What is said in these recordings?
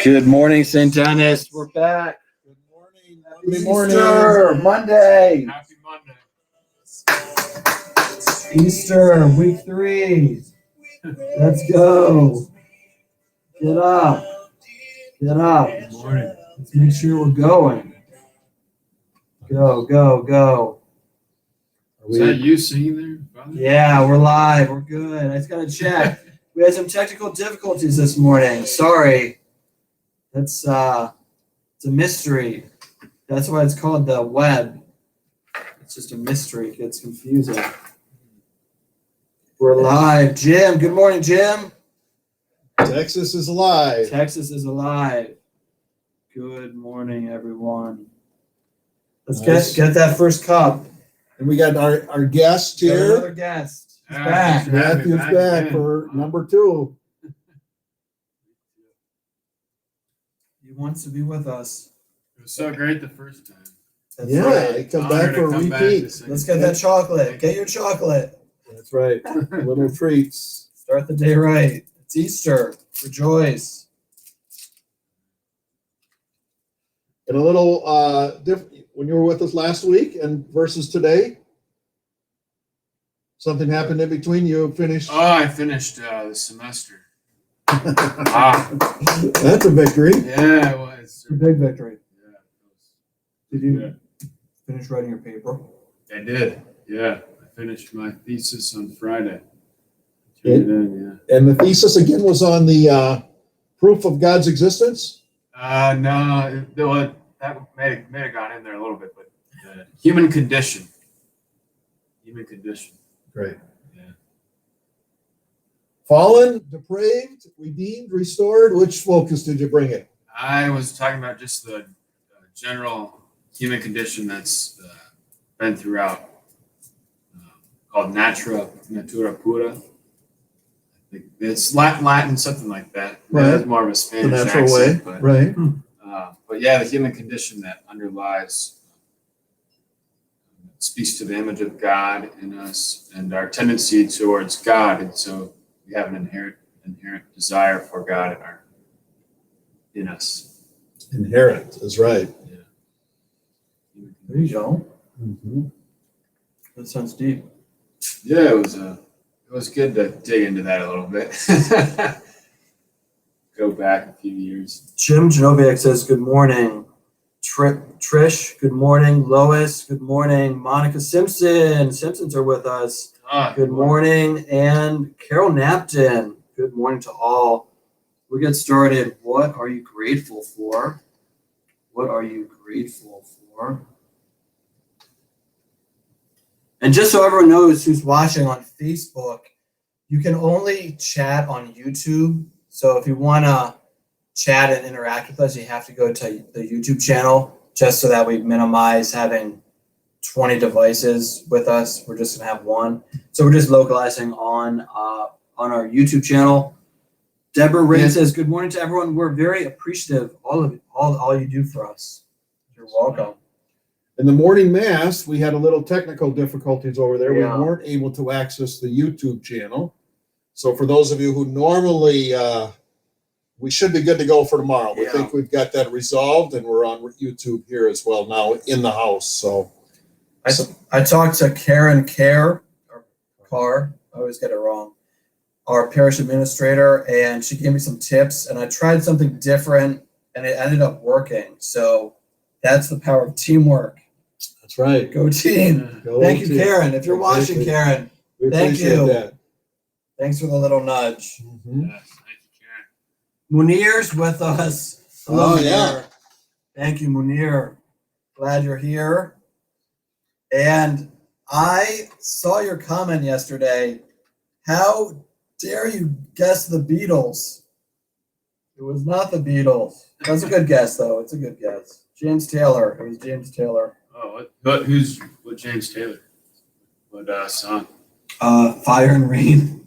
Good morning, St. Dennis. We're back. Good morning. Happy Easter, Monday. Happy Monday. Easter, week 3. Let's go. Get up. Get up. Good morning. Let's make sure we're going. Go, go, go. Is that you singing there, brother? Yeah, we're live. We're good. I just got to check. We had some technical difficulties this morning. Sorry. That's it's a mystery. That's why it's called the web. It's just a mystery. It gets confusing. We're live. Jim, good morning, Jim. Texas is alive. Texas is alive. Good morning, everyone. Let's Nice. get that first cup. And we got our guest Got here. another guest. He's Yeah, back. thanks for having me Matthew's back again. for number 2. He wants to be with us. It was so great the first time. That's Yeah, right. he come Honor back to for a come back repeat. to sing. Let's get that chocolate. Get your chocolate. That's right. Little treats. Start the day right. It's Easter. Rejoice. And a little different when you were with us last week and versus today. Something happened in between. You finished. Oh, I finished the semester. Wow. That's a victory. Yeah, it was. It's a big victory. Yeah, it Did you was. finish writing your paper? I did. Yeah, I finished my thesis on Friday. Turned it in, And the thesis again was on the proof of God's existence. yeah. No, that may have gone in there a little bit, but human condition. Human condition. Great. Yeah. Fallen, depraved, redeemed, restored. Which focus did you bring it? I was talking about just the general human condition that's been throughout, called natura pura. I think it's Latin, something like that. Right. It's more of a The Spanish natural accent, way. Right. but yeah, the human condition that underlies speaks to the image of God in us and our tendency towards God, and so we have an inherent desire for God in us. Inherent is right. There you go. Mm-hmm. That sounds deep. Yeah, it was good to dig into that a little bit. Go back a few years. Jim Genoviak says, good morning. Trish, good morning. Lois, good morning. Monica Simpson. Simpsons are with us. Good morning. And Carol Napton, good morning to all. We get started. What are you grateful for? What are you grateful for? And just so everyone knows who's watching on Facebook, you can only chat on YouTube. So if you want to chat and interact with us, you have to go to the YouTube channel, just so that we minimize having 20 devices with us. We're just going to have one. So we're just localizing on our YouTube channel. Deborah Ray says, good morning to everyone. We're very appreciative of all you do for us. You're welcome. In the morning mass, we had a little technical difficulties over there. Yeah. We weren't able to access the YouTube channel. So for those of you who normally, we should be good to go for tomorrow. We Yeah. think we've got that resolved, and we're on YouTube here as well now in the house. So I talked to Karen Carr, I always get it wrong, our parish administrator, and she gave me some tips, and I tried something different, and it ended up working. So that's the power of teamwork. that's right. Go team. Go Thank you, team. Karen. If you're watching, Exactly. Karen, We Thank appreciate you. that. thanks for the little nudge. Mhm. Yes, thank you, Karen. Munir's with us. Hello, Oh, yeah. Munir. Thank you, Munir. Glad you're here. And I saw your comment yesterday. How dare you guess the Beatles? It was not the Beatles. That's a good guess, though. It's a good guess. James Taylor. It was James Taylor. Oh, what James Taylor? What song? Fire and Rain.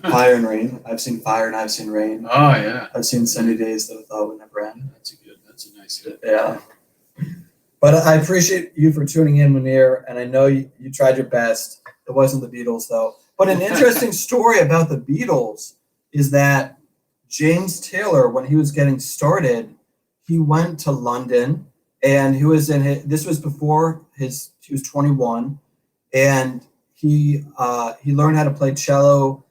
Fire and Rain. I've seen Fire and I've seen Rain. Oh yeah, I've seen Sunny Days that I thought would never end. that's a nice hit. Yeah. But I appreciate you for tuning in, Munir, and I know you tried your best. It wasn't the Beatles, though. But an interesting story about the Beatles is that James Taylor, when he was getting started, he went to London and this was before he was 21, and he learned how to play cello.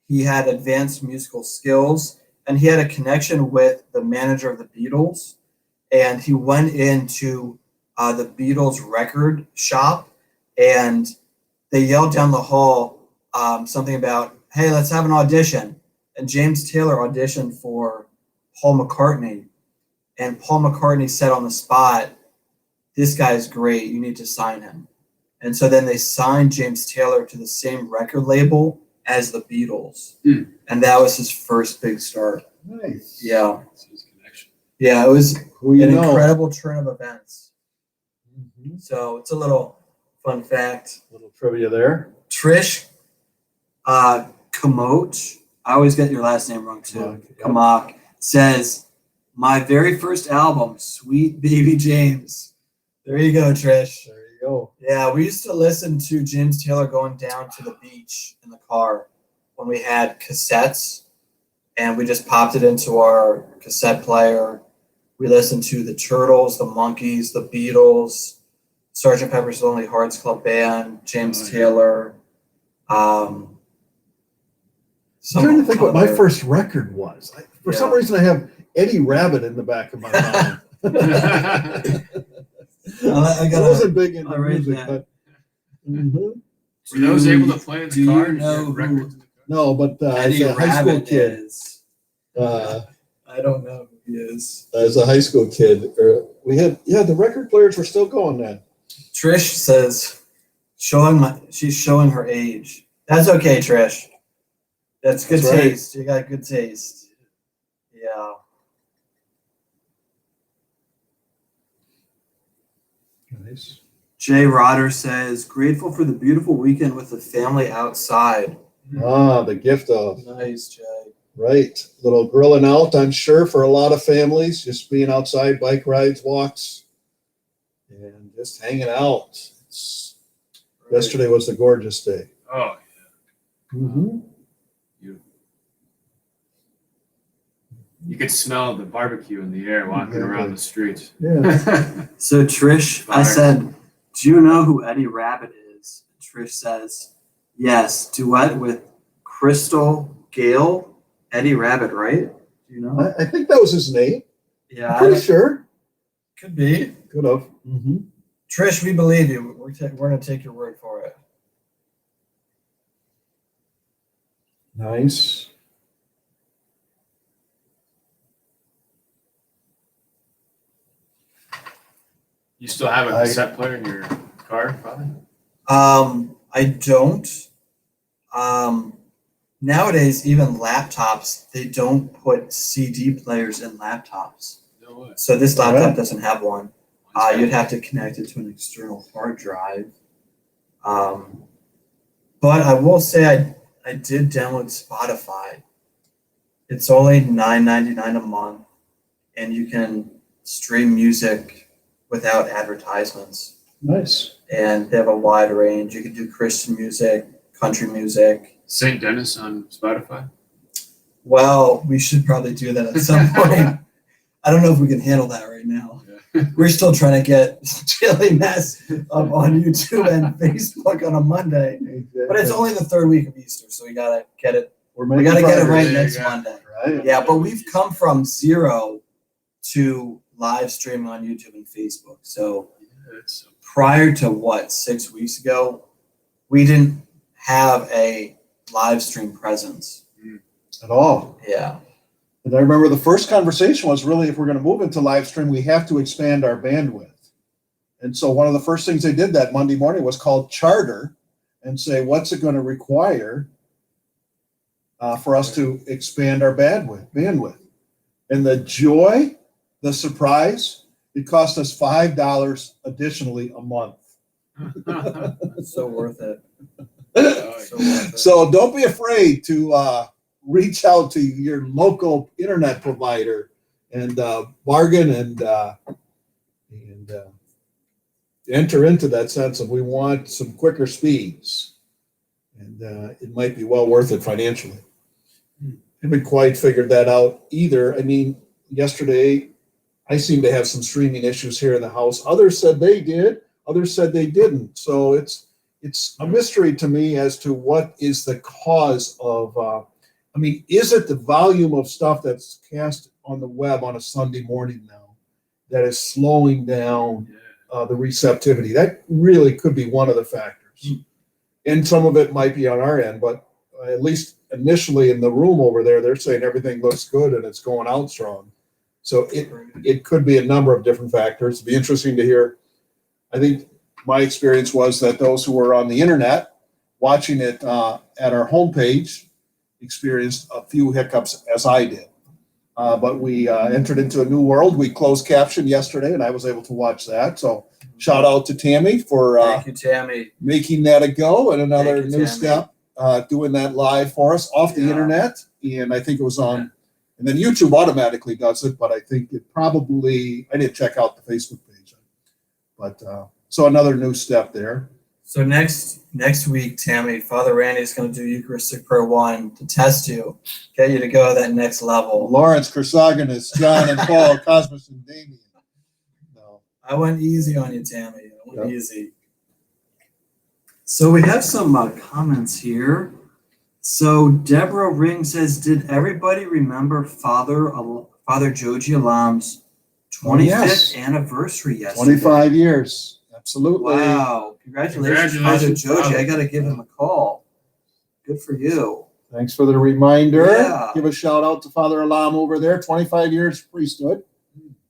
He had advanced musical skills, and he had a connection with the manager of the Beatles, and he went into the Beatles record shop, and they yelled down the hall something about, hey, let's have an audition. And James Taylor auditioned for Paul McCartney. And Paul McCartney said on the spot, this guy's great, you need to sign him. And so then they signed James Taylor to the same record label as the Beatles. And that was his first big start. Nice. Yeah. That's his connection. Yeah, it was Who you an know? incredible turn of events. Mhm. So it's a little fun fact. Little trivia there. Trish Kamoch, I always get your last name wrong too. Kamak, yeah. Kamak says, my very first album, Sweet Baby James. There you go, Trish. There you go. Yeah, we used to listen to James Taylor going down to the beach in the car when we had cassettes, and we just popped it into our cassette player. We listened to the Turtles, the Monkees, the Beatles, Sgt. Pepper's Lonely Hearts Club Band, James Taylor. I'm trying to think what my other- first record was. For some Yeah. reason, I have Eddie Rabbit in the back of my mind. I I gotta- wasn't big into I read music, that. but mhm. Were those able to play in Do the you car? Did you know have who records in the car? no, but as Eddie a high school Rabbit kid, is. uh, I don't know who he is. as a high school kid, we had the record players were still going then. Trish says, she's showing her age. That's okay, Trish. That's good That's right. taste. You got good taste. Yeah. Nice. Jay Rotter says, grateful for the beautiful weekend with the family outside. Ah, the gift of Nice, Jay. right, little grilling out. I'm sure for a lot of families, just being outside, bike rides, walks, and just hanging out. Yesterday was a gorgeous day. Oh, Mm-hmm. you could smell the barbecue in the air walking Exactly. around the street. Yeah. So Trish, I Fire. said, do you know who Eddie Rabbit is? Trish says, yes, duet with Crystal Gale. Eddie Rabbit, right? Do you know? I think that was his name. Yeah, I'm pretty sure. could be. Could have. Mm-hmm. Trish, we believe you. We're going to take your word for it. Nice. You still have a I- cassette player in your car, probably? I don't. Nowadays, even laptops, they don't put CD players in laptops. No way. So this laptop Alright. doesn't have one. You'd have to connect it to an external hard drive. But I will say I did download Spotify. It's only $9.99 a month, and you can stream music without advertisements. Nice. And they have a wide range. You can do Christian music, country music. St. Dennis on Spotify? Well, we should probably do that at some point. I don't know if we can handle that right now. Yeah. We're still trying to get Daily Mess up on YouTube and Facebook on a Monday. But it's only the third week of Easter, so we gotta get it. We're We making gotta get it progress, right There you next go. Monday. Right. Yeah, but we've come from 0 to live streaming on YouTube and Facebook. So Yeah, it's prior to 6 weeks ago, we didn't have a live stream presence. At all. Yeah. And I remember the first conversation was really, if we're going to move into live stream, we have to expand our bandwidth. And so one of the first things they did that Monday morning was called Charter and say, what's it going to require for us to expand our bandwidth? And the joy, the surprise, it cost us $5 additionally a month. It's so worth it. oh, So worth it. So don't be afraid to reach out to your local internet provider and bargain and enter into that sense of we want some quicker speeds. And it might be well worth it financially. Haven't quite figured that out either. I mean, yesterday I seem to have some streaming issues here in the house. Others said they did. Others said they didn't. So it's a mystery to me as to what is the cause of. I mean, is it the volume of stuff that's cast on the web on a Sunday morning now that is slowing down the receptivity? That really could be one of the factors. And some of it might be on our end, but at least initially in the room over there, they're saying everything looks good and it's going out strong. So it could be a number of different factors. It'd be interesting to hear. I think my experience was that those who were on the internet watching it at our homepage experienced a few hiccups, as I did. But we entered into a new world. We closed caption yesterday, and I was able to watch that. So shout out to Tammy for Thank you, Tammy. making that a go, and another Thank you, new Tammy. step, doing that live for us off the Yeah. internet. And I think it was on, and then YouTube automatically does it, but I think it probably, I didn't check out the Facebook page. But so another new step there. So next week, Tammy, Father Randy is going to do Eucharistic Prayer 1 to test you, get you to go to that next level. Lawrence, Chrysogonus, John and Paul, Cosmos and Damien. No. I went easy on you, Tammy. I went Yep. easy. So we have some comments here. So Deborah Ring says, did everybody remember Father Joji Alam's 25th yes. anniversary yesterday? 25 years. Absolutely. Wow. Congratulations, Father Joji. I got to give him a call. Good for you. Thanks for the reminder. Yeah. Give a shout out to Father Alam over there. 25 years priesthood.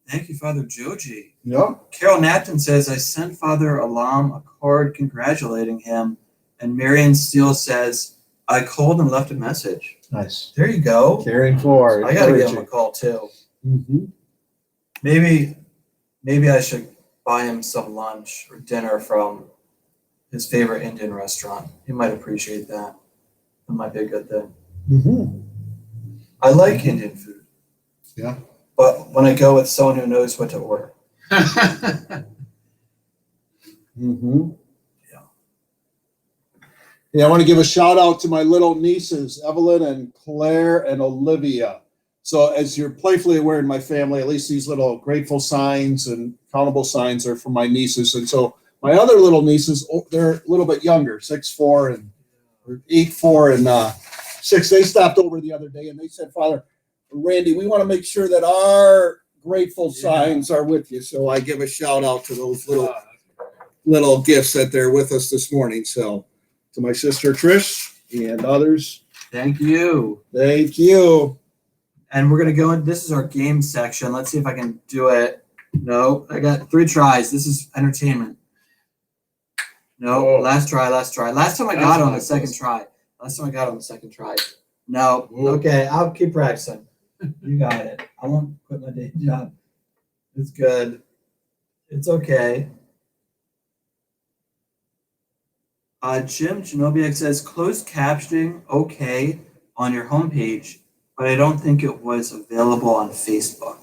Thank you, Father Joji. Yep. Carol Napton says, I sent Father Alam a card congratulating him. And Marion Steele says, I called and left a message. Nice. There you go. Caring for. I got to give him a call too. Mm-hmm. Maybe I should buy him some lunch or dinner from his favorite Indian restaurant. He might appreciate that. That might be a good thing. Mm-hmm. I like Indian food. Yeah. But when I go with someone who knows what to order. Mm-hmm. Yeah, I want to give a shout out to my little nieces, Evelyn and Claire and Olivia. So as you're playfully aware in my family, at least these little grateful signs and countable signs are for my nieces. And so my other little nieces, they're a little bit younger, 6'4" and 8'4" and 6. They stopped over the other day and they said, Father Randy, we want to make sure that our grateful signs are with you. So I give a shout out to those little gifts that they're with us this morning. So to my sister Trish and others, Thank you. thank you. And we're going to go in. This is our game section. Let's see if I can do it. No, I got 3 tries. This is entertainment. No, Oh. last try. Last time I got it on the second try. No, Whoa. okay, I'll keep practicing. You got it. I won't quit my day job. It's good. It's okay. Jim Genobiak says closed captioning okay on your homepage, but I don't think it was available on Facebook.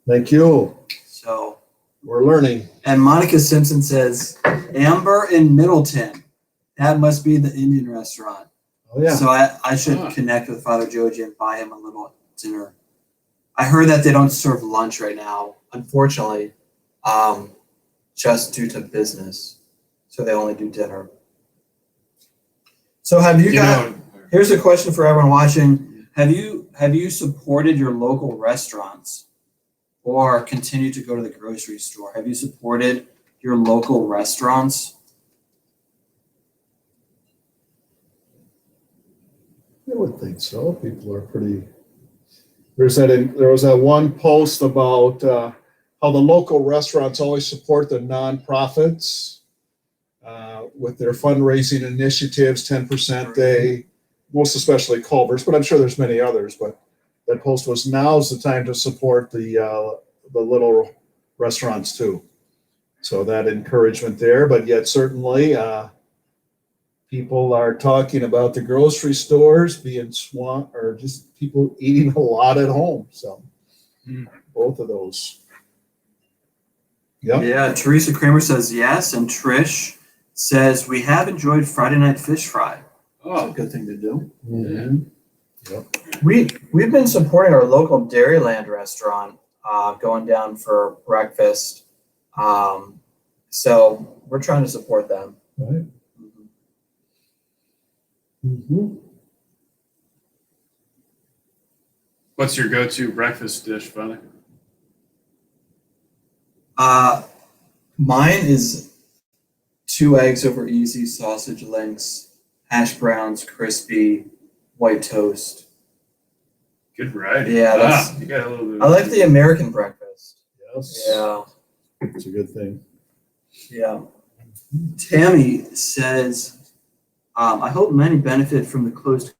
Thank you. So, We're learning. and Monica Simpson says Amber in Middleton. That must be the Indian restaurant. Oh yeah. So I should connect with Father Joji and buy him a little dinner. I heard that they don't serve lunch right now, unfortunately, just due to business. So they only do dinner. So have you got? Here's a question for everyone watching: Have you supported your local restaurants, or continue to go to the grocery store? Have you supported your local restaurants? I would think so. People are pretty. There was that one post about how the local restaurants always support the nonprofits with their fundraising initiatives, 10% day, most especially Culver's, but I'm sure there's many others. But that post was, now's the time to support the little restaurants too. So that encouragement there, but yet certainly people are talking about the grocery stores being swamped, or just people eating a lot at home. So both of those. Yep. Yeah, Teresa Kramer says yes, and Trish says we have enjoyed Friday night fish fry. Oh, a good thing to do. Mhm. We've been supporting our local Dairyland restaurant, going down for breakfast. So we're trying to support them. Right. Mhm. what's your go-to breakfast dish, Father? Mine is 2 eggs over easy, sausage links, hash browns, crispy, white toast. Good variety. Yeah, that's- you got a little bit. I like the American breakfast. Yes. Yeah, It's a good thing. yeah. Tammy says, I hope many benefit from the closed